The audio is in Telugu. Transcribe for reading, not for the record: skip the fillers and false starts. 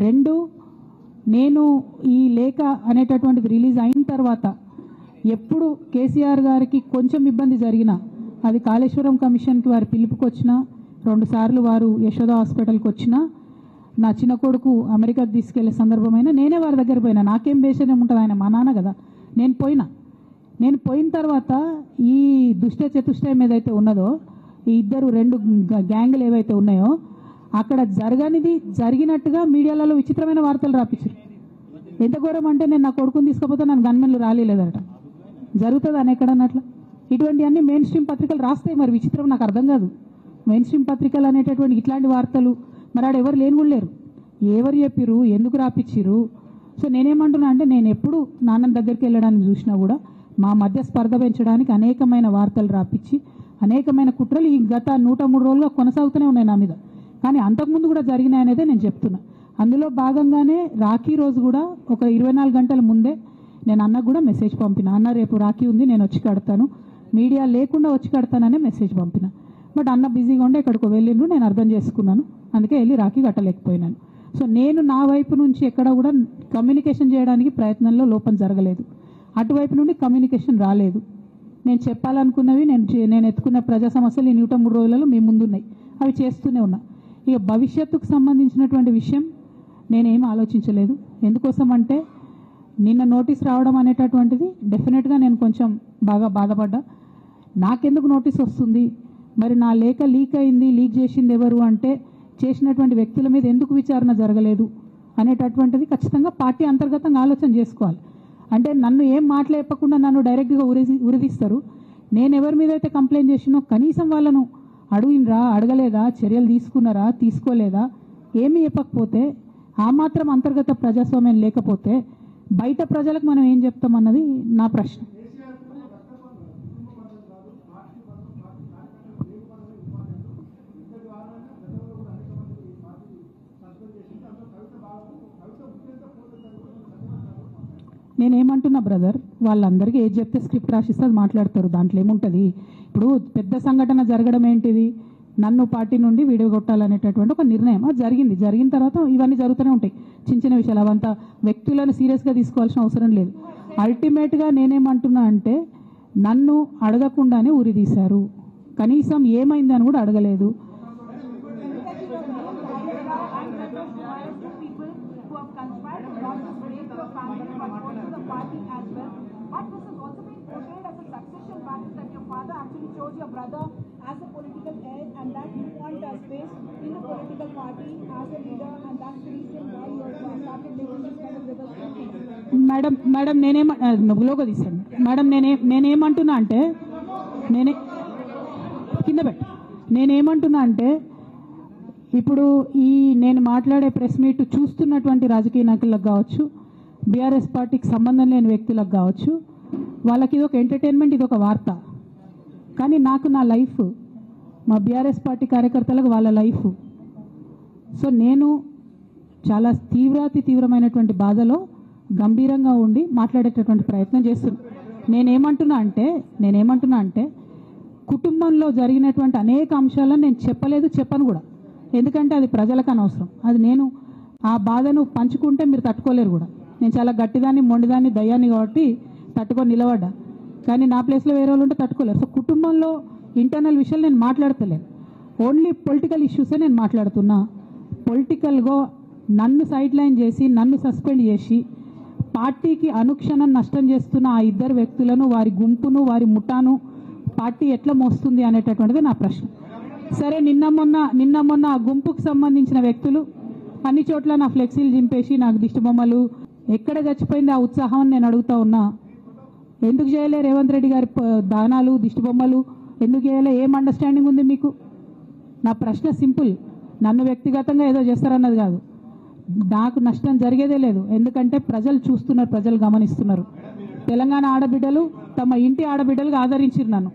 రెండు, నేను ఈ లేఖ అనేటటువంటిది రిలీజ్ అయిన తర్వాత ఎప్పుడు కేసీఆర్ గారికి కొంచెం ఇబ్బంది జరిగినా, అది కాళేశ్వరం కమిషన్కి వారి పిలుపుకొచ్చినా, 2 సార్లు వారు యశోద హాస్పిటల్కి వచ్చినా, నా చిన్న కొడుకు అమెరికాకి తీసుకెళ్లే సందర్భమైనా నేనే వారి దగ్గర పోయినా. నాకేం బేషనే ఉంటుంది, ఆయన మా నాన్న కదా. నేను పోయిన తర్వాత ఈ దుష్ట చతుష్టయం ఏదైతే ఉన్నదో, ఈ 2 గ్యాంగులు ఏవైతే ఉన్నాయో, అక్కడ జరగనిది జరిగినట్టుగా మీడియాలలో విచిత్రమైన వార్తలు రాపించారు. ఎంత ఘోరం అంటే, నేను నా కొడుకుని తీసుకపోతే నన్ను గన్మెన్లు రాలేదట. జరుగుతుంది అని ఎక్కడన్నట్ల. ఇటువంటివన్నీ మెయిన్ స్ట్రీమ్ పత్రికలు రాస్తాయి. మరి విచిత్రం నాకు అర్థం కాదు. మెయిన్ స్ట్రీమ్ పత్రికలు అనేటటువంటి ఇట్లాంటి వార్తలు మరి ఆడ ఎవరు లేని కూడా లేరు. ఎవరు చెప్పిరు, ఎందుకు రాపిచ్చిరు? సో నేనేమంటున్నా అంటే, నేను ఎప్పుడు నాన్న దగ్గరికి వెళ్ళడానికి చూసినా కూడా మా మధ్య స్పర్ధ పెంచడానికి అనేకమైన వార్తలు రాపించి, అనేకమైన కుట్రలు ఈ గత 103 రోజులుగా కొనసాగుతూనే ఉన్నాయి నా మీద. కానీ అంతకుముందు కూడా జరిగినాయనేదే నేను చెప్తున్నా. అందులో భాగంగానే రాఖీ రోజు కూడా ఒక 24 గంటల ముందే నేను అన్నకు కూడా మెసేజ్ పంపిన. అన్న రేపు రాఖీ ఉంది, నేను వచ్చి కడతాను, మీడియా లేకుండా వచ్చి కడతాననే మెసేజ్ పంపిన. బట్ అన్న బిజీగా ఉండే ఎక్కడికో వెళ్ళిండ్రు, నేను అర్థం చేసుకున్నాను. అందుకే వెళ్ళి రాఖీ కట్టలేకపోయినాను. సో నేను నా వైపు నుంచి ఎక్కడ కూడా కమ్యూనికేషన్ చేయడానికి ప్రయత్నంలో లోపం జరగలేదు. అటువైపు నుండి కమ్యూనికేషన్ రాలేదు. నేను చెప్పాలనుకున్నవి, నేను ఎత్తుకున్న ప్రజా సమస్యలు ఈ 103 రోజులలో మీ ముందున్నాయి. అవి చేస్తూనే ఉన్నా. ఇక భవిష్యత్తుకు సంబంధించినటువంటి విషయం నేనేం ఆలోచించలేదు. ఎందుకోసం అంటే, నిన్న నోటీస్ రావడం అనేటటువంటిది డెఫినెట్గా నేను కొంచెం బాగా బాధపడ్డా. నాకెందుకు నోటీస్ వస్తుంది, మరి నా లేఖ లీక్ అయింది, లీక్ చేసింది ఎవరు అంటే, చేసినటువంటి వ్యక్తుల మీద ఎందుకు విచారణ జరగలేదు అనేటటువంటిది ఖచ్చితంగా పార్టీ అంతర్గతంగా ఆలోచన చేసుకోవాలి. అంటే నన్ను ఏం మాట్లాడకుండా నన్ను డైరెక్ట్గా ఉరిదీస్తారు. నేను ఎవరి మీద అయితే కంప్లైంట్ చేసినో కనీసం వాళ్ళను అడిగినరా, అడగలేదా, చర్యలు తీసుకున్నారా, తీసుకోలేదా, ఏమీ చెప్పకపోతే, ఆ మాత్రం అంతర్గత ప్రజాస్వామ్యం లేకపోతే బయట ప్రజలకు మనం ఏం చెప్తామన్నది నా ప్రశ్న. నేనేమంటున్నా బ్రదర్, వాళ్ళందరికీ ఏది చెప్తే స్క్రిప్ట్ రాసిస్తే అది మాట్లాడతారు. దాంట్లో ఏముంటుంది? ఇప్పుడు పెద్ద సంఘటన జరగడం ఏంటిది, నన్ను పార్టీ నుండి విడగొట్టాలనేటటువంటి ఒక నిర్ణయం అది జరిగింది. జరిగిన తర్వాత ఇవన్నీ జరుగుతూనే ఉంటాయి, చిన్న చిన్న విషయాలు. అవంతా వ్యక్తులను సీరియస్గా తీసుకోవాల్సిన అవసరం లేదు. అల్టిమేట్గా నేనేమంటున్నా అంటే, నన్ను అడగకుండానే ఉరిదీశారు, కనీసం ఏమైందని కూడా అడగలేదు. But this is also being portrayed as a succession battle, that your father actually chose your brother as a political heir, and that you want space in the political party as a leader, and that's the reason why you started making this kind of reverse. Madam నేనేమంటున్నా తీసాను మేడం, నేనేమంటున్నా అంటే, నేనేమంటున్నా అంటే, ఇప్పుడు ఈ నేను మాట్లాడే ప్రెస్ మీట్ చూస్తున్నటువంటి రాజకీయ నాయకులకు కావచ్చు, బీఆర్ఎస్ పార్టీకి సంబంధం లేని వ్యక్తులకు కావచ్చు, వాళ్ళకి ఇది ఒక ఎంటర్టైన్మెంట్, ఇది ఒక వార్త. కానీ నాకు నా లైఫ్, మా బీఆర్ఎస్ పార్టీ కార్యకర్తలకు వాళ్ళ లైఫ్. సో నేను చాలా తీవ్రమైనటువంటి బాధలో గంభీరంగా ఉండి మాట్లాడేటటువంటి ప్రయత్నం చేస్తున్నాను. నేనేమంటున్నా అంటే కుటుంబంలో జరిగినటువంటి అనేక అంశాలను నేను చెప్పను కూడా. ఎందుకంటే అది ప్రజలకు అనవసరం. అది నేను ఆ బాధను పంచుకుంటే మీరు తట్టుకోలేరు కూడా. నేను చాలా గట్టిదాన్ని, మొండిదాన్ని, దయ్యాన్ని కాబట్టి తట్టుకొని నిలబడ్డా. కానీ నా ప్లేస్లో వేరే వాళ్ళు ఉంటే తట్టుకోలేరు. సో కుటుంబంలో ఇంటర్నల్ విషయాలు నేను మాట్లాడతలేను. ఓన్లీ పొలిటికల్ ఇష్యూసే నేను మాట్లాడుతున్నా. పొలిటికల్గా నన్ను సైడ్ లైన్ చేసి, నన్ను సస్పెండ్ చేసి, పార్టీకి అనుక్షణం నష్టం చేస్తున్న ఆ 2 వ్యక్తులను, వారి గుంపును, వారి ముఠాను పార్టీ ఎట్లా మోస్తుంది అనేటటువంటిది నా ప్రశ్న. సరే, నిన్న మొన్న ఆ గుంపుకు సంబంధించిన వ్యక్తులు అన్ని చోట్ల నా ఫ్లెక్సీలు చింపేసి, నాకు దిష్టి బొమ్మలు, ఎక్కడ చచ్చిపోయింది ఆ ఉత్సాహం నేను అడుగుతా ఉన్నా. ఎందుకు చేయలే రేవంత్ రెడ్డి గారి దానాలు, దిష్టి బొమ్మలు ఎందుకు చేయలే? ఏం అండర్స్టాండింగ్ ఉంది మీకు? నా ప్రశ్న సింపుల్. నన్ను వ్యక్తిగతంగా ఏదో చేస్తారన్నది కాదు. నాకు నష్టం జరిగేదే లేదు. ఎందుకంటే ప్రజలు చూస్తున్నారు, ప్రజలు గమనిస్తున్నారు. తెలంగాణ ఆడబిడ్డలు తమ ఇంటి ఆడబిడ్డలుగా ఆదరించారు నన్ను.